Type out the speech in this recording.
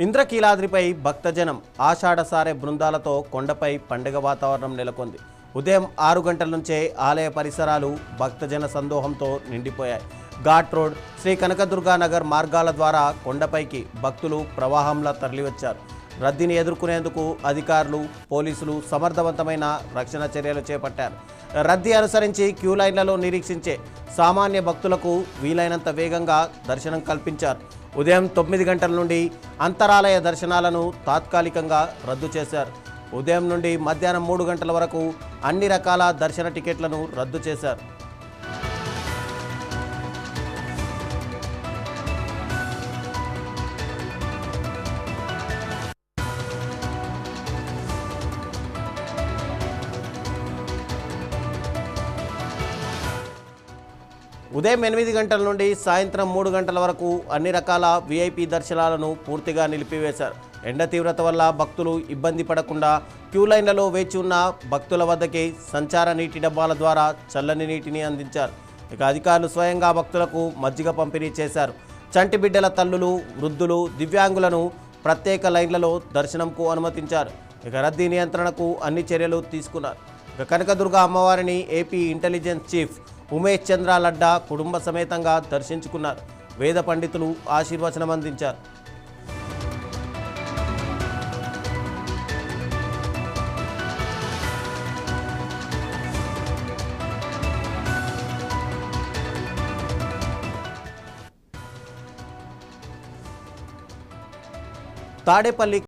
ఇంద్రకీలాద్రిపై భక్తజనం ఆషాఢసారే బృందాలతో కొండపై పండుగ వాతావరణం నెలకొంది. ఉదయం 6 గంటల నుంచే ఆలయ పరిసరాలు భక్తజన సందోహంతో నిండిపోయాయి. ఘాట్ రోడ్, శ్రీ కనకదుర్గా నగర్ మార్గాల ద్వారా కొండపైకి భక్తులు ప్రవాహంలా తరలివచ్చారు. రద్దీని ఎదుర్కొనేందుకు అధికారులు, పోలీసులు సమర్థవంతమైన రక్షణ చర్యలు చేపట్టారు. రద్దీ అనుసరించి క్యూ లైన్లలో నిరీక్షించే సామాన్య భక్తులకు వీలైనంత వేగంగా దర్శనం కల్పించారు. ఉదయం 9 గంటల నుండి అంతరాలయ దర్శనాలను తాత్కాలికంగా రద్దు చేశారు. ఉదయం నుండి మధ్యాహ్నం 3 గంటల వరకు అన్ని రకాల దర్శన టికెట్లను రద్దు చేశారు. ఉదయం 8 గంటల నుండి సాయంత్రం 3 గంటల వరకు అన్ని రకాల వీఐపీ దర్శనాలను పూర్తిగా నిలిపివేశారు. ఎండ తీవ్రత వల్ల భక్తులు ఇబ్బంది పడకుండా క్యూ లైన్లలో వేచి ఉన్న భక్తుల వద్దకే సంచార నీటి డబ్బాల ద్వారా చల్లని నీటిని అందించారు. ఇక అధికారులు స్వయంగా భక్తులకు మజ్జిగ పంపిణీ చేశారు. చంటి బిడ్డల తల్లులు, వృద్ధులు, దివ్యాంగులను ప్రత్యేక లైన్లలో దర్శనంకు అనుమతించారు. ఇక రద్దీ నియంత్రణకు అన్ని చర్యలు తీసుకున్నారు. ఇక కనకదుర్గ అమ్మవారిని ఏపీ ఇంటెలిజెన్స్ చీఫ్ ఉమేష్ చంద్ర లడ్డా కుటుంబ సమేతంగా దర్శించుకున్నారు. వేద పండితులు ఆశీర్వచనం అందించారు. తాడేపల్లి